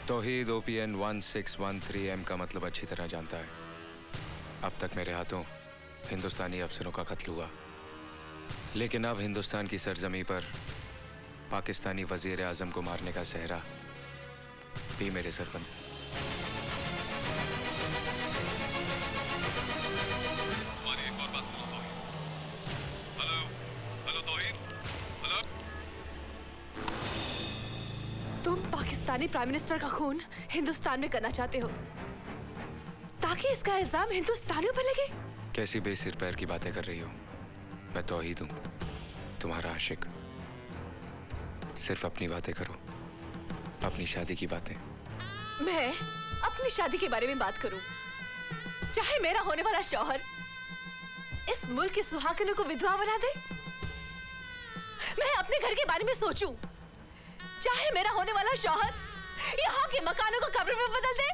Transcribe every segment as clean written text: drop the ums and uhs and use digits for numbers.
तौहीद OPN 1613M का मतलब अच्छी तरह जानता है। अब तक मेरे हाथों हिंदुस्तानी अफसरों का कत्ल हुआ, लेकिन अब हिंदुस्तान की सरजमी पर पाकिस्तानी वजीर आजम को मारने का सहरा भी मेरे सर पर। एक और बात सुनो Tauheed. Hello hello Tauheed, hello. तुम पाकिस्तानी प्राइम मिनिस्टर का खून हिंदुस्तान में करना चाहते हो ताकि इसका इल्जाम हिंदुस्तानियों पर लगे? कैसी बेसिर पैर की बातें कर रही हो? मैं तौहीद हूं, तुम्हारा आशिक। सिर्फ अपनी बातें करो, अपनी शादी की बातें। मैं अपनी शादी के बारे में बात करूं, चाहे मेरा होने वाला शौहर इस मुल्क की सुहागनों को विधवा बना दे। मैं अपने घर के बारे में सोचूं, चाहे मेरा होने वाला शौहर यहाँ के मकानों को कब्र में बदल दे।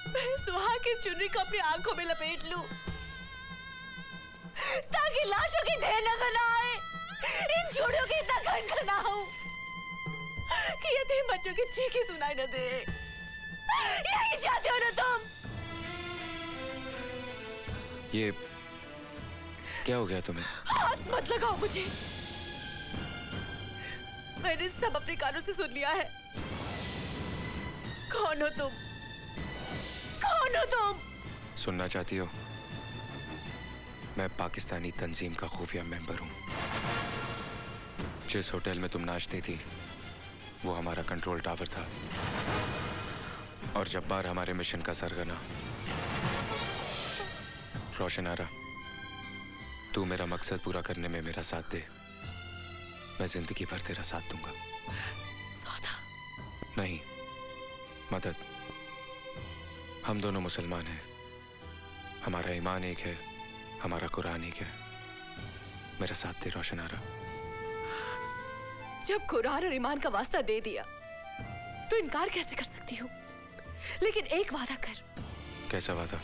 मैं सुहाग की चुनरी को अपनी आंखों में लपेट लूं ताकि लाशों की ढेर नजर ना आए, इन जोड़ों की इतना घंटा ना हो कि यतीम बच्चों की चीखें सुनाई न दे। यही चाहते हो ना तुम? ये क्या हो गया तुम्हें? हाथ मत लगाओ मुझे। मैंने सब अपने कानों से सुन लिया है। कौन हो तुम? कौन हो तुम? सुनना चाहती हो? मैं पाकिस्तानी तंजीम का खुफिया मेंबर हूं। जिस होटल में तुम नाचती थी वो हमारा कंट्रोल टावर था, और जब्बार हमारे मिशन का सरगना। रोशन आरा, तू मेरा मकसद पूरा करने में मेरा साथ दे, मैं जिंदगी भर तेरा साथ दूंगा। सौदा नहीं, मदद। हम दोनों मुसलमान हैं, हमारा ईमान एक है, हमारा कुरान एक है। मेरा साथ दे रोशन आरा। जब कुरान और ईमान का वास्ता दे दिया तो इनकार कैसे कर सकती हूँ? लेकिन एक वादा कर। कैसा वादा?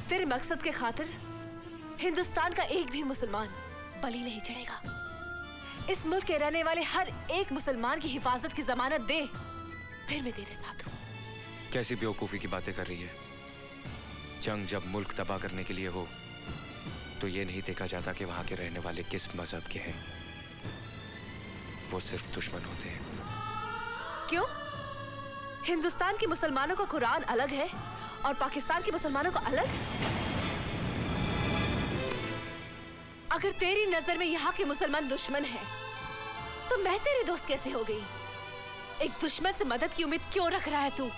तेरे मकसद के खातिर हिंदुस्तान का एक भी मुसलमान बलि नहीं चढ़ेगा। इस मुल्क के रहने वाले हर एक मुसलमान की हिफाजत की जमानत दे, फिर मैं तेरे साथ हूँ। कैसी बेवकूफी की बातें कर रही है? जंग जब मुल्क तबाह करने के लिए हो तो ये नहीं देखा जाता कि वहां के रहने वाले किस मजहब के हैं। वो सिर्फ दुश्मन होते हैं। क्यों? हिंदुस्तान के मुसलमानों का कुरान अलग है और पाकिस्तान के मुसलमानों का अलग? अगर तेरी नजर में यहाँ के मुसलमान दुश्मन हैं, तो मैं तेरी दोस्त कैसे हो गई? एक दुश्मन से मदद की उम्मीद क्यों रख रहा है तू?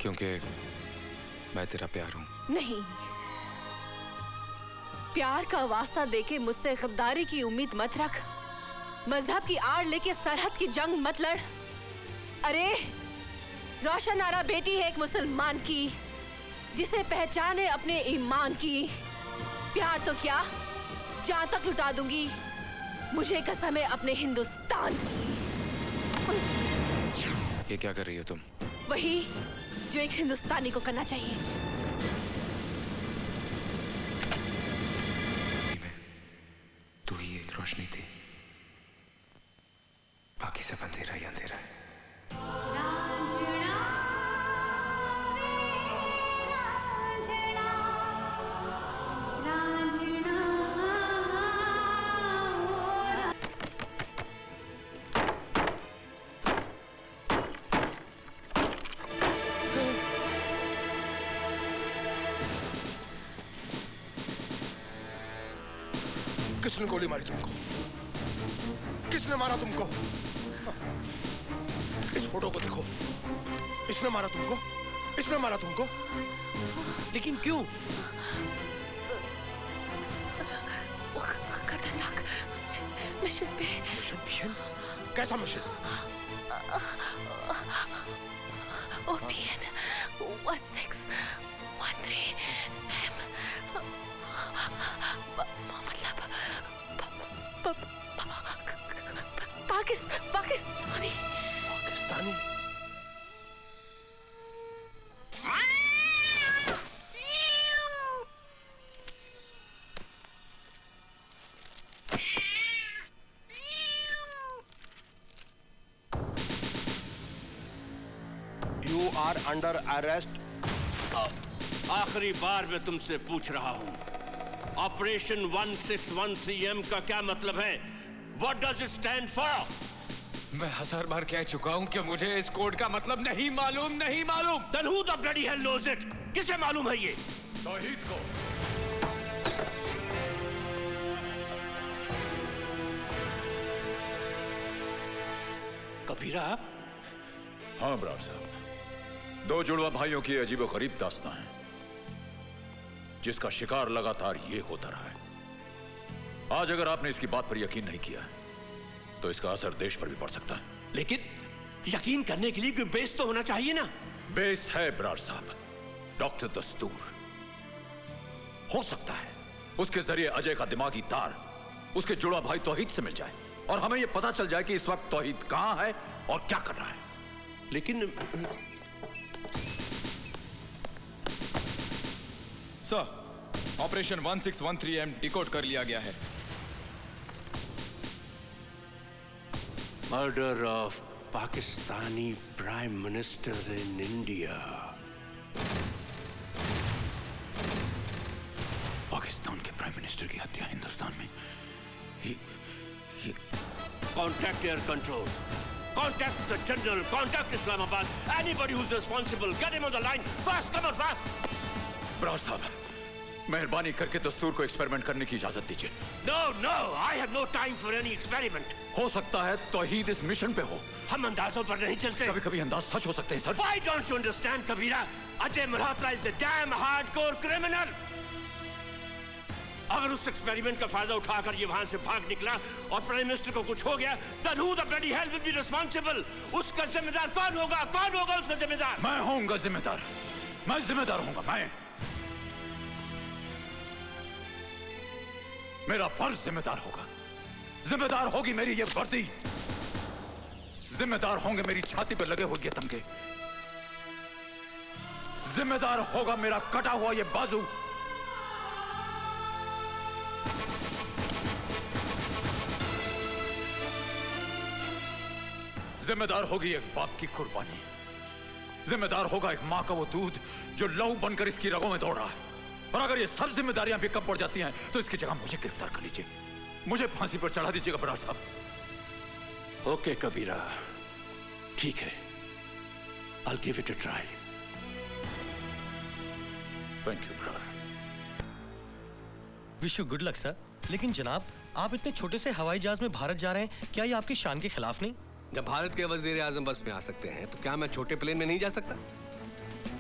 क्योंकि मैं तेरा प्यार हूं। नहीं, प्यार का वास्ता देके मुझसे गद्दारी की उम्मीद मत रख। मजहब की आड़ लेके सरहद की जंग मत लड़। अरे रोशन आरा बेटी है एक मुसलमान की, जिसे पहचान है अपने ईमान की। प्यार तो क्या, जान तक लुटा दूंगी। मुझे कसम है अपने हिंदुस्तान की। ये क्या कर रही हो तुम? वही जो एक हिंदुस्तानी को करना चाहिए। तू ही एक रोशनी थी, बाकी सब अंधेरा ही अंधेरा है। किसने गोली मारी तुमको? किसने मारा तुमको? इस फोटो को देखो। इसने मारा तुमको? इसने मारा तुमको? लेकिन क्यों? खतरनाक मिशन पे। मिशन? कैसा मिशन? OPN 1613M। मतलब पाकिस्तानी। Are under arrest. आखिरी बार मैं तुमसे पूछ रहा हूं, ऑपरेशन 1613M का क्या मतलब है? What does it stand for? मैं 1000 बार कह चुका हूं कि मुझे इस कोड का मतलब नहीं मालूम। Then who the bloody hell knows it? किसे मालूम है ये? तौहीद को। कबीरा? हाँ ब्रार साहब, दो जुड़वा भाइयों की अजीबोगरीब दास्तां है, जिसका शिकार लगातार ये होता रहा है। आज अगर आपने इसकी बात पर यकीन नहीं किया तो इसका असर देश पर भी पड़ सकता है। लेकिन यकीन करने के लिए कोई बेस तो होना चाहिए ना? बेस है ब्रार साहब, डॉक्टर दस्तूर। हो सकता है उसके जरिए अजय का दिमागी तार उसके जुड़वा भाई तौहीद से मिल जाए और हमें यह पता चल जाए कि इस वक्त तौहीद कहां है और क्या कर रहा है। लेकिन सर, ऑपरेशन 1613M डिकोड कर लिया गया है। Murder of Pakistani prime minister in India. Pakistan के प्राइम मिनिस्टर की हत्या हिंदुस्तान में। Contact air control. Contact the general. Contact Islamabad. Anybody who's responsible, get him on the line. Fast, come on, fast. Brar साहब, मेहरबानी करके दस्तूर को एक्सपेरिमेंट करने की इजाजत दीजिए। No, no, I have no time for any experiment. हो सकता है तौहीद इस मिशन पे हो। हम अंदाजों पर नहीं चलते। कभी-कभी अंदाज सच हो सकते हैं sir. Why don't you understand, Kabira? Ajay Malhotra is a damn hardcore criminal. अगर उस एक्सपेरिमेंट का फायदा उठाकर ये वहां से भाग निकला और प्राइम मिनिस्टर को कुछ हो गया, then who the bloody hell will be responsible? उसका जिम्मेदार कौन होगा? कौन होगा उसका जिम्मेदार? मैं होऊंगा जिम्मेदार। मैं जिम्मेदार होऊंगा। मैं, मेरा फर्ज जिम्मेदार होगा। जिम्मेदार होगी मेरी ये वर्दी, जिम्मेदार होंगे मेरी छाती पर लगे हुए ये तमगे, जिम्मेदार होगा मेरा कटा हुआ ये बाजू, जिम्मेदार होगी एक बाप की कुर्बानी, जिम्मेदार होगा एक मां का वो दूध जो लहू बनकर इसकी रगों में दौड़ रहा है। और अगर ये सब जिम्मेदारियां भी कम पड़ जाती हैं तो इसकी जगह मुझे गिरफ्तार कर लीजिए, मुझे फांसी पर चढ़ा दीजिएगा बरार साहब। ओके कबीरा, ठीक है, I'll give it a try. Thank you brother. Wish you good luck sir. लेकिन जनाब, आप इतने छोटे से हवाई जहाज में भारत जा रहे हैं, क्या ये आपकी शान के खिलाफ नहीं? जब भारत के वजीर आजम बस में आ सकते हैं तो क्या मैं छोटे प्लेन में नहीं जा सकता?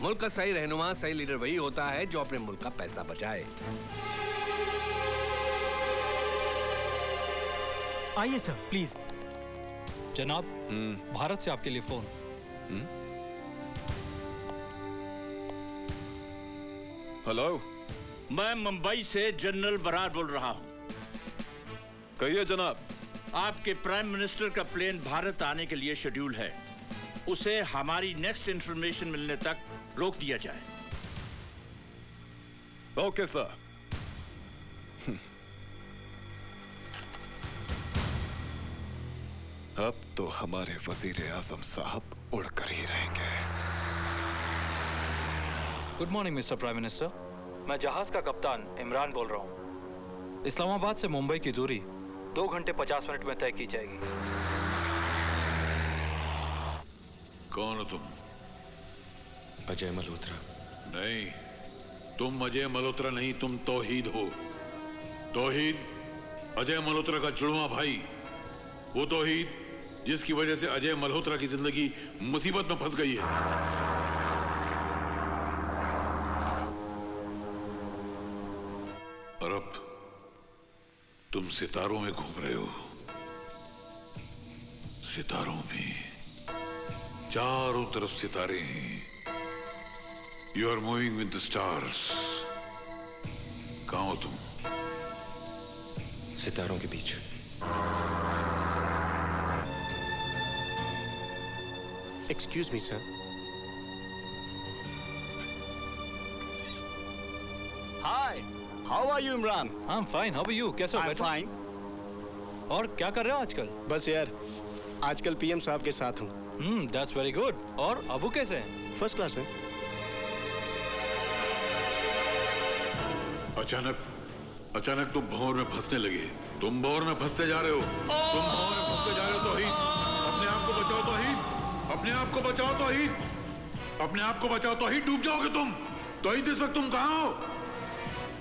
मुल्क का सही रहनुमा, सही लीडर वही होता है जो अपने मुल्क का पैसा बचाए। आइए सर, प्लीज। जनाब, भारत से आपके लिए फोन। हेलो, मैं मुंबई से जनरल बरार बोल रहा हूं। कहिए जनाब। आपके प्राइम मिनिस्टर का प्लेन भारत आने के लिए शेड्यूल है, उसे हमारी नेक्स्ट इंफॉर्मेशन मिलने तक रोक दिया जाए। Okay sir. अब तो हमारे वजीर आजम साहब उड़कर ही रहेंगे। Good morning mister prime minister, मैं जहाज का कप्तान इमरान बोल रहा हूँ। इस्लामाबाद से मुंबई की दूरी 2 घंटे 50 मिनट में तय की जाएगी। कौन हो तुम? अजय मल्होत्रा। नहीं, तुम अजय मल्होत्रा नहीं, तुम तौहीद हो। तौहीद अजय मल्होत्रा का जुड़वा भाई, वो तौहीद जिसकी वजह से अजय मल्होत्रा की जिंदगी मुसीबत में फंस गई है। और अब तुम सितारों में घूम रहे हो। सितारों में चारों तरफ सितारे हैं। You are moving with the stars. कहां हो तुम? सितारों के बीच। Excuse me sir. Hi, how are you Imran? I am fine, how are you? कैसे हो? आई एम बैठो। फाइन। और क्या कर रहे हो आजकल? बस यार, आजकल पीएम साहब के साथ हूँ। That's very good. और अबू कैसे हैं? फर्स्ट क्लास है। अचानक तुम भंवर में फंसने लगे। तुम भंवर में फंसते जा रहे हो। तुम भंवर में फंसते जा रहे हो। तौहीद, अपने आप को बचाओ। तौहीद, अपने आप को बचाओ। तौहीद, अपने आप को बचाओ। तौहीद, डूब जाओगे तुम। तौहीद, इस वक्त तुम कहां हो?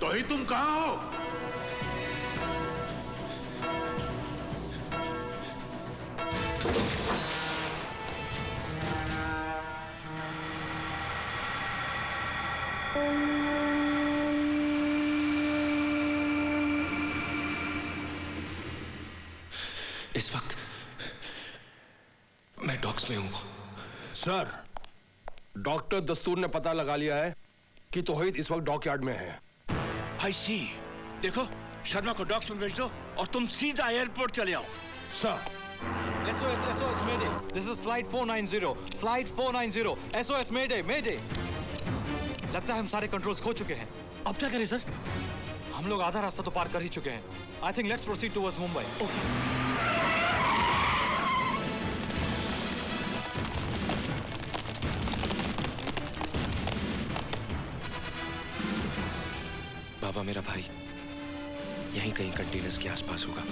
तौहीद, तुम कहां हो? इस वक्त मैं डॉक्स में हूं। सर, डॉक्टर दस्तूर ने पता लगा लिया है कि तौहीद इस वक्त डॉकयार्ड में है। आई सी। देखो, शर्मा को डॉक्स में भेज दो और तुम सीधा एयरपोर्ट चले आओ। Sir. SOS Mayday. This is flight 490. Flight 490. SOS Mayday. Mayday. लगता है हम सारे कंट्रोल्स खो चुके हैं। अब क्या करें सर? हम लोग आधा रास्ता तो पार कर ही चुके हैं। I think let's proceed towards Mumbai. बाबा, मेरा भाई यहीं कहीं कंटेनर्स के आसपास होगा।